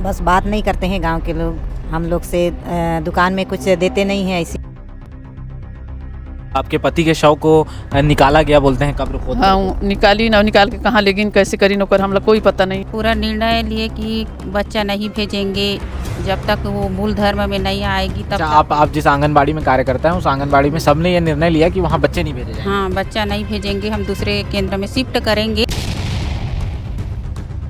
बस बात नहीं करते हैं गांव के लोग, हम लोग से दुकान में कुछ देते नहीं हैं ऐसी। आपके पति के शव को निकाला गया बोलते हैं कब्र खोद हाँ, निकाली ना निकाल के कहाँ लेकिन कैसे करी नौकर हम लोग कोई पता नहीं। पूरा निर्णय लिए कि बच्चा नहीं भेजेंगे जब तक वो मूल धर्म में नहीं आएगी तब तक। आप जिस आंगनबाड़ी में कार्य करते हैं उस आंगनबाड़ी में सबने ये निर्णय लिया कि वहाँ बच्चे नहीं भेजे जाएंगे। हाँ, बच्चा नहीं भेजेंगे, हम दूसरे केंद्र में शिफ्ट करेंगे।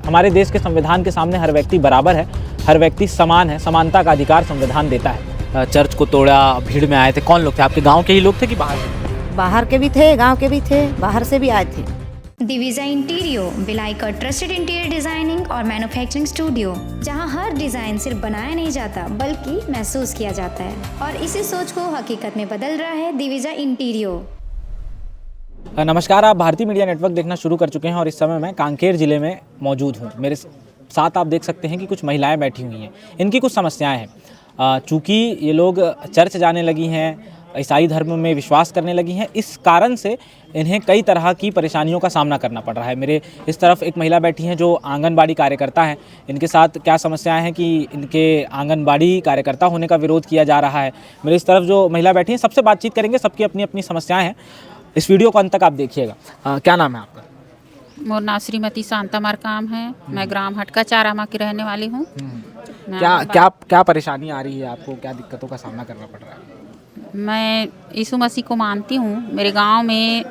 हमारे देश के संविधान के सामने हर व्यक्ति बराबर है, हर व्यक्ति समान है, समानता का अधिकार संविधान देता है। चर्च को तोड़ा, भीड़ में आए थे, कौन लोग थे? आपके गांव के ही लोग थे कि बाहर के? बाहर के भी थे, गांव के भी थे, बाहर से भी आए थे। दिविजा इंटीरियो भिलाई का ट्रस्टेड इंटीरियर डिजाइनिंग और मैन्युफैक्चरिंग स्टूडियो, जहां हर डिजाइन सिर्फ बनाया नहीं जाता बल्कि महसूस किया जाता है, और इसी सोच को हकीकत में बदल रहा है दिविजा इंटीरियो। नमस्कार, आप भारतीय मीडिया नेटवर्क देखना शुरू कर चुके हैं और इस समय मैं कांकेर ज़िले में मौजूद हूँ। मेरे साथ आप देख सकते हैं कि कुछ महिलाएं बैठी हुई हैं, इनकी कुछ समस्याएं हैं। चूँकि ये लोग चर्च जाने लगी हैं, ईसाई धर्म में विश्वास करने लगी हैं, इस कारण से इन्हें कई तरह की परेशानियों का सामना करना पड़ रहा है। मेरे इस तरफ एक महिला बैठी हैं जो आंगनबाड़ी कार्यकर्ता हैं। इनके साथ क्या समस्याएं हैं कि इनके आंगनबाड़ी कार्यकर्ता होने का विरोध किया जा रहा है। मेरे इस तरफ जो महिला बैठी हैं, सबसे बातचीत करेंगे, सबकी अपनी अपनी समस्याएं हैं। इस वीडियो को अंत तक आप देखिएगा। क्या नाम है आपका? मोर नाम श्रीमती शांता मरकाम है, मैं ग्राम हटका चारामा की रहने वाली हूँ। क्या परेशानी आ रही है आपको? क्या दिक्कतों का सामना करना पड़ रहा है? मैं यीशु मसीह को मानती हूँ। मेरे गांव में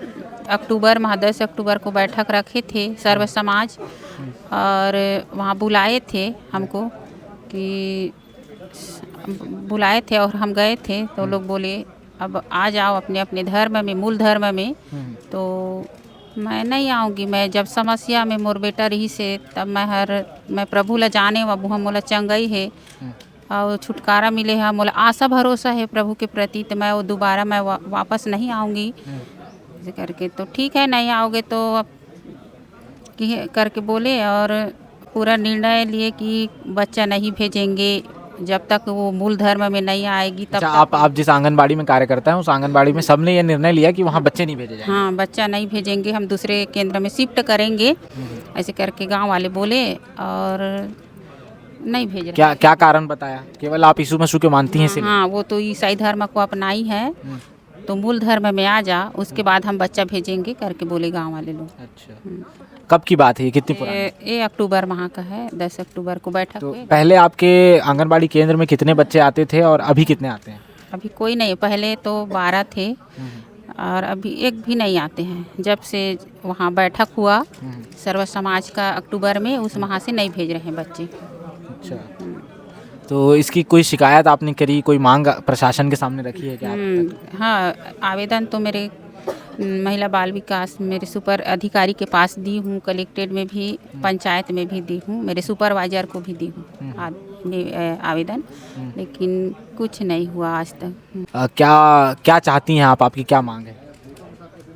अक्टूबर माह 10 अक्टूबर को बैठक रखे थे सर्व समाज, और वहाँ बुलाए थे हमको कि बुलाए थे और हम गए थे। तो लोग बोले अब आ जाओ अपने अपने धर्म में, मूल धर्म में। तो मैं नहीं आऊँगी, मैं जब समस्या में मोर बेटा रही से तब मैं प्रभु ला जाने वबू हम मोला चंगई है और छुटकारा मिले है, मोला आशा भरोसा है प्रभु के प्रति। तो मैं वो दोबारा मैं वापस नहीं आऊँगी ऐसे करके। तो ठीक है, नहीं आओगे तो अब करके बोले, और पूरा निर्णय लिए कि बच्चा नहीं भेजेंगे जब तक वो मूल धर्म में नहीं आएगी तब तक। आप जिस आंगनबाड़ी में कार्य करते हैं उस आंगनबाड़ी में सबने ये निर्णय लिया कि वहाँ बच्चे नहीं भेजे जाएंगे। हाँ, बच्चा नहीं भेजेंगे, हम दूसरे केंद्र में शिफ्ट करेंगे ऐसे करके गांव वाले बोले, और नहीं भेज रहे। क्या कारण बताया? केवल आप यीशु मसीह को मानती हैं इसलिए? हाँ, वो तो ईसाई धर्म को अपनाई है, तो मूल धर्म में आ जा, उसके बाद हम बच्चा भेजेंगे करके बोले गांव वाले लोग। अच्छा, कब की बात है ये? कितनी पुरानी? ये अक्टूबर माह का है, 10 अक्टूबर को बैठक तो हुई। पहले आपके आंगनबाड़ी केंद्र में कितने बच्चे आते थे और अभी कितने आते हैं? अभी कोई नहीं, पहले तो 12 थे और अभी एक भी नहीं आते हैं। जब से वहाँ बैठक हुआ सर्व समाज का अक्टूबर में, उस माह से नहीं भेज रहे हैं बच्चे। अच्छा, तो इसकी कोई शिकायत आपने करी, कोई मांग प्रशासन के सामने रखी है क्या? हाँ, आवेदन तो मेरे महिला बाल विकास मेरे सुपर अधिकारी के पास दी हूँ, कलेक्ट्रेट में भी, पंचायत में भी दी हूँ, मेरे सुपरवाइजर को भी दी हूँ आवेदन, लेकिन कुछ नहीं हुआ आज तक। क्या चाहती हैं आप? आपकी क्या मांग है?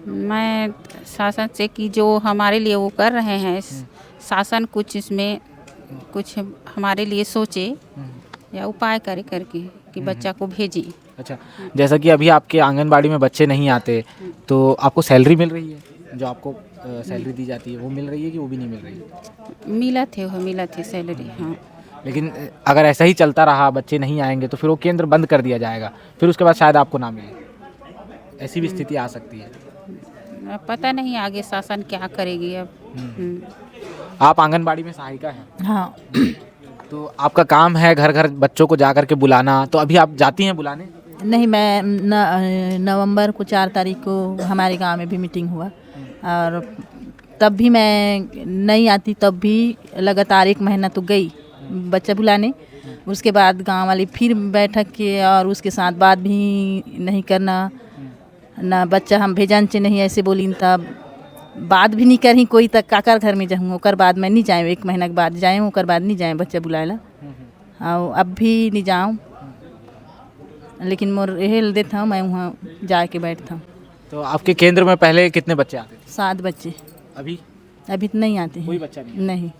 मैं शासन से कि जो हमारे लिए वो कर रहे हैं, शासन कुछ इसमें कुछ हमारे लिए सोचे या उपाय करे करके कि बच्चा को भेजी। अच्छा, जैसा कि अभी आपके आंगनबाड़ी में बच्चे नहीं आते तो आपको सैलरी मिल रही है? जो आपको सैलरी दी जाती है वो मिल रही है कि वो भी नहीं मिल रही है? मिला थे सैलरी। हाँ, लेकिन अगर ऐसा ही चलता रहा, बच्चे नहीं आएंगे तो फिर वो केंद्र बंद कर दिया जाएगा, फिर उसके बाद शायद आपको ना मिले, ऐसी भी स्थिति आ सकती है। पता नहीं आगे शासन क्या करेगी अब। आप आंगनबाड़ी में सहायिका हैं? हाँ। तो आपका काम है घर घर बच्चों को जा कर के बुलाना, तो अभी आप जाती हैं बुलाने? नहीं, मैं नवंबर को 4 तारीख को हमारे गांव में भी मीटिंग हुआ, और तब भी मैं नहीं आती, तब भी लगातार 1 महीना तो गई बच्चा बुलाने। उसके बाद गांव वाले फिर बैठक किए और उसके साथ बात भी नहीं करना, ना बच्चा हम भेजन चे नहीं ऐसे बोली, तब बात भी नहीं करी कोई, तक काकर घर में जाऊँ, ओकर बाद मैं नहीं जाए, 1 महीना के बाद जाए, ओकर बाद नहीं जाए बच्चा बुलाएला, और अब भी नहीं जाऊँ, लेकिन मोर हेल देता हूँ, मैं वहाँ जाके बैठता हूँ। तो आपके केंद्र में पहले कितने बच्चे आते थे? 7 बच्चे। अभी तो नहीं आते हैं। कोई बच्चा नहीं? नहीं।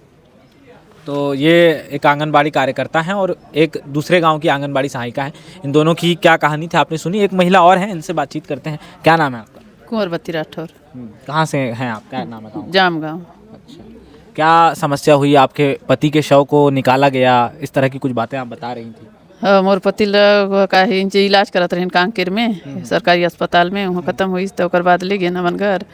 तो ये एक आंगनबाड़ी कार्यकर्ता हैं और एक दूसरे गांव की आंगनबाड़ी सहायिका है। इन दोनों की क्या कहानी थी आपने सुनी। एक महिला और है, इनसे बातचीत करते हैं। क्या नाम है आपका? कुंवरवती राठौर, कहाँ से हैं आप? क्या नाम है गाँव? जाम गाँव। अच्छा, क्या समस्या हुई? आपके पति के शव को निकाला गया, इस तरह की कुछ बातें आप बता रही थी। मोर पति लोग का इनसे इलाज करत रहे कांकेर में सरकारी अस्पताल में, वहाँ खत्म हुई तो ओकर बाद ले गए हमन घर।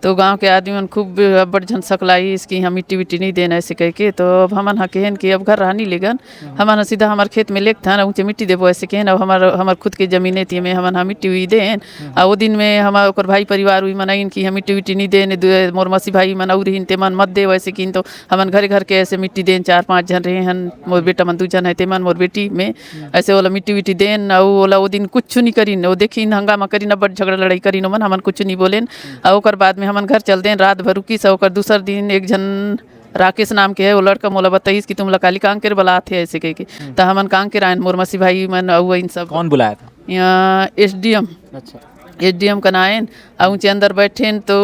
तो गांव के आदमी मन खूब बड़ झन सकलाई इसकी हम मिट्टी विट्टी नहीं देना ऐसे कह के। तो अब हमन हा कहन कि अब घर रहा नहीं लेगन, हमन सीधा हमारे खेत में लेक था ऊँचे मिट्टी देबो ऐसे कहन। अब हमार खुद के जमीन थी में हमन हा मिट्टी हुई देन। आ वो दिन में हमार ओकर भाई परिवार हुई मनाइन कि हम मिट्टी विट्टी नहीं देन, मोर मसी भाई मन और हिनते मन मत दे वैसे किन। तो हमन घरे घर के ऐसे मिट्टी देन, 4-5 जन रहे हन, मोर बेटा मन 2 जन है ते मन मोर बेटी में ऐसे वाला मिट्टी विट्टी देन। और ओला वो दिन कुछ नहीं करीन, वो देखी हंगामा करीन, बड़ झगड़ा लड़ाई करीन मन, हमन कुछ नहीं बोलेन। और ओकर बाद में हमन घर चल देन, रात भर रुकी से ओकर दूसर दिन एक जन राकेश नाम के है वो लड़का मोला बताइस कि तुम ला काली कांकेर बुला थे ऐसे कह के। तो हमन कांकेर आयन, मोर मसी भाई मन और इन सब। कौन बुलाया था? यहाँ एसडीएम अच्छा, एसडीएम का नायन और ऊँचे अंदर बैठे तो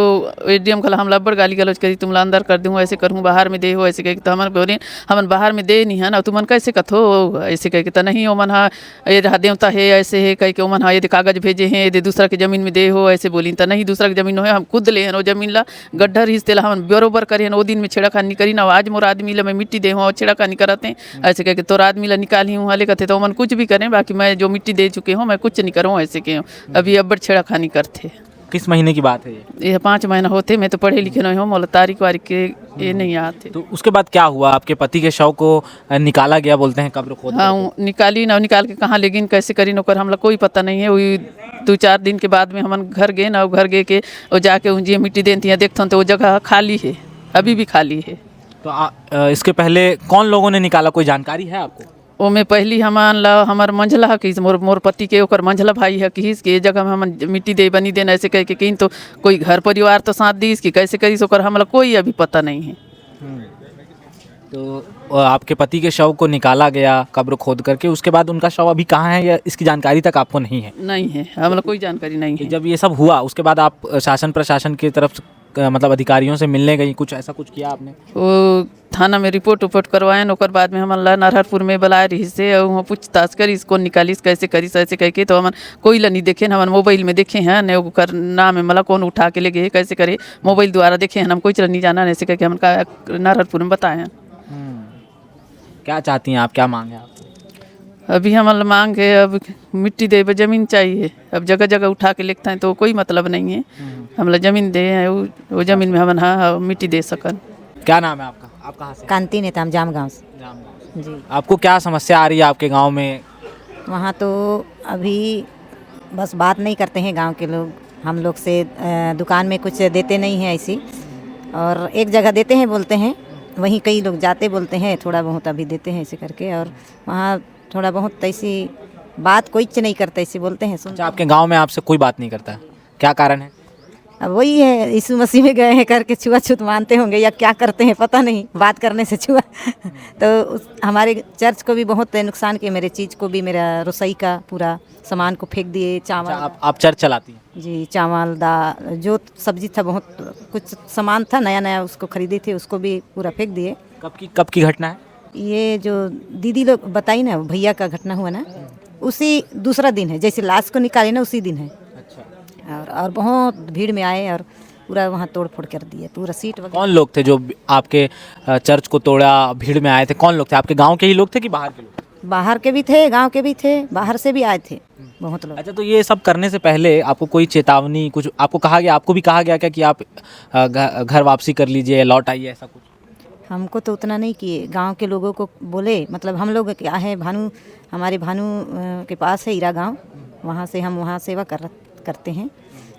एसडीएम कल हम लब्बड़ गाली गलौज करी, तुम ला अंदर कर दूँ ऐसे करूँ, बाहर में दे हो ऐसे कह के। तो हमन बोले हमन बाहर में दे नहीं है ना, तुमन कैसे कथो ऐसे कह के। तो नहीं ओमन हा ये देवता है ऐसे है कह के, ओमन हा ये कागज भेजे हैं ये दूसरा के जमीन में दे हो ऐसे बोली। तो नहीं दूसरा की जमीन हो, हम खुद ले वो जमीन ला गड्ढर हिस्से ला हम बरोबर करे वो दिन में छेड़ाखानी करी ना। आज मोर आदमी ला मैं मिट्टी दे हूँ छेड़ाखानी कराते हैं ऐसे कह के। तोर आदमी ला निकाली हूँ हाले कहते तो ओमन कुछ भी करें, बाकी मैं जो मिट्टी दे चुके हूँ मैं कुछ नहीं करूँ ऐसे के हूँ। अभी अब्बड़ छेड़ाखानी करते। किस महीने की बात है ये 5 महीना होते, मैं तो पढ़े लिखे नहीं हूँ, मोला तारीख वारीख के ये नहीं आते। तो उसके बाद क्या हुआ? आपके पति के शव को निकाला गया बोलते हैं कब्र खोद करके। हाँ निकाली ना, निकाल के कहाँ लेकिन कैसे करी नौकर हमला कोई पता नहीं है। वही 2-4 दिन के बाद में हमन घर गए ना, घर गए के और जाके उनजी मिट्टी देती है देखते तो वो जगह खाली है, अभी भी खाली है। तो इसके पहले कौन लोगों ने निकाला, कोई जानकारी है आपको? वो में पहली हमान ला हमार मंझला कि मोर पति के ओकर मंझला भाई है कि इसके जगह में हम मिट्टी दे बनी देना ऐसे कह के किन। तो कोई घर परिवार तो साथ दी इसकी कैसे करी ओकर हमला कोई अभी पता नहीं है। तो आपके पति के शव को निकाला गया कब्र खोद करके, उसके बाद उनका शव अभी कहाँ है या इसकी जानकारी तक आपको नहीं है? नहीं है, हमला कोई जानकारी नहीं है। जब ये सब हुआ उसके बाद आप शासन प्रशासन की तरफ मतलब अधिकारियों से मिलने गई, कुछ ऐसा कुछ किया आपने? वो थाना में रिपोर्ट उपोर्ट करवाएं, ओकर बाद में हमन ला नरहरपुर में बुलाए रही से और वहाँ पूछताछ करी इसको निकालिस कैसे करिस ऐसे कह के। तो हमन कोई ला नहीं देखे, हमन मोबाइल में देखे हैं ने ओकर नाम है मला कौन उठा के ले गए कैसे करे, मोबाइल द्वारा देखे हैं, हम कोई चला नहीं जाना ऐसे कह के हमन का नरहरपुर में बताए हैं। क्या चाहती हैं आप, क्या मांग है आप? अभी हमन मांग है अब मिट्टी दे जमीन चाहिए, अब जगह जगह उठा के लिखता है तो कोई मतलब नहीं है। हमला जमीन दे वो जमीन में हमन हाँ मिट्टी दे सकन। क्या नाम है आपका? आप कहाँ से? कांति नेताम जाम गाँव से। जी, आपको क्या समस्या आ रही है आपके गांव में? वहाँ तो अभी बस बात नहीं करते हैं गांव के लोग, हम लोग से दुकान में कुछ देते नहीं हैं ऐसी, और एक जगह देते हैं बोलते हैं, वहीं कई लोग जाते बोलते हैं थोड़ा बहुत अभी देते हैं ऐसे करके, और वहाँ थोड़ा बहुत ऐसी बात कोई नहीं करता ऐसे बोलते हैं। सुन आपके गांव में आपसे कोई बात नहीं करता, क्या कारण है? अब वही है, यीशु मसीह में गए हैं करके छुआछूत मानते होंगे या क्या करते हैं पता नहीं, बात करने से छुआ तो हमारे चर्च को भी बहुत नुकसान किया, मेरे चीज़ को भी, मेरा रसोई का पूरा सामान को फेंक दिए। चावल आप चर्च चलाती हैं? जी, चावल दाल जो सब्जी था, बहुत कुछ सामान था नया नया उसको खरीदे थे, उसको भी पूरा फेंक दिए। कब की घटना है ये? जो दीदी लोग बताई ना, भैया का घटना हुआ ना, उसी दूसरा दिन है, जैसे लाश को निकाले ना उसी दिन है। अच्छा। और बहुत भीड़ में आए और पूरा वहाँ तोड़ फोड़ कर दिए, पूरा सीट वगैरह। कौन लोग थे जो आपके चर्च को तोड़ा, भीड़ में आए थे? कौन लोग थे? आपके गांव के ही लोग थे कि बाहर के लोग? बाहर के भी थे, गांव के भी थे, बाहर से भी आए थे बहुत लोग। अच्छा, तो ये सब करने से पहले आपको कोई चेतावनी, कुछ आपको कहा गया, आपको भी कहा गया क्या कि आप घर वापसी कर लीजिए, लौट आइए, ऐसा कुछ? हमको तो उतना नहीं किए, गांव के लोगों को बोले, मतलब हम लोग क्या है, भानु हमारे भानु के पास है ईरा गांव, वहाँ से हम वहाँ सेवा करते हैं,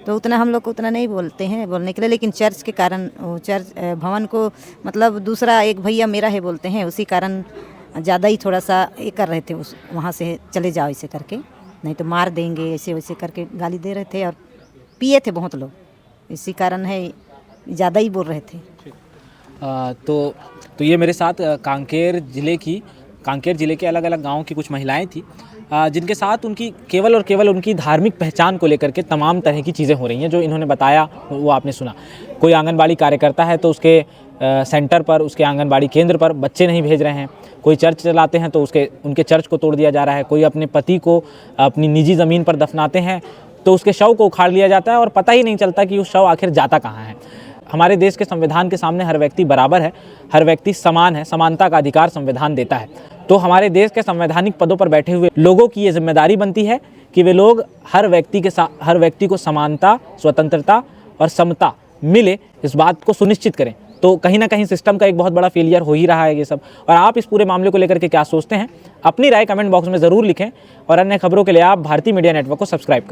तो उतना हम लोग को उतना नहीं बोलते हैं बोलने के लिए, लेकिन चर्च के कारण वो चर्च भवन को मतलब दूसरा एक भैया मेरा है बोलते हैं, उसी कारण ज़्यादा ही थोड़ा सा ये कर रहे थे, उस वहाँ से चले जाओ ऐसे करके, नहीं तो मार देंगे ऐसे वैसे करके गाली दे रहे थे, और पिए थे बहुत लोग, इसी कारण है ज़्यादा ही बोल रहे थे। तो ये मेरे साथ कांकेर ज़िले के अलग अलग गाँव की कुछ महिलाएं थी, जिनके साथ उनकी केवल और केवल उनकी धार्मिक पहचान को लेकर के तमाम तरह की चीज़ें हो रही हैं। जो इन्होंने बताया वो आपने सुना। कोई आंगनबाड़ी कार्यकर्ता है तो उसके सेंटर पर, उसके आंगनबाड़ी केंद्र पर बच्चे नहीं भेज रहे हैं, कोई चर्च चलाते हैं तो उनके चर्च को तोड़ दिया जा रहा है, कोई अपने पति को अपनी निजी ज़मीन पर दफनाते हैं तो उसके शव को उखाड़ लिया जाता है और पता ही नहीं चलता कि उस शव आखिर जाता कहाँ है। हमारे देश के संविधान के सामने हर व्यक्ति बराबर है, हर व्यक्ति समान है, समानता का अधिकार संविधान देता है। तो हमारे देश के संवैधानिक पदों पर बैठे हुए लोगों की ये जिम्मेदारी बनती है कि वे लोग हर व्यक्ति को समानता, स्वतंत्रता और समता मिले, इस बात को सुनिश्चित करें। तो कहीं ना कहीं सिस्टम का एक बहुत बड़ा फेलियर हो ही रहा है ये सब। और आप इस पूरे मामले को लेकर के क्या सोचते हैं, अपनी राय कमेंट बॉक्स में ज़रूर लिखें और अन्य खबरों के लिए आप भारतीय मीडिया नेटवर्क को सब्सक्राइब करें।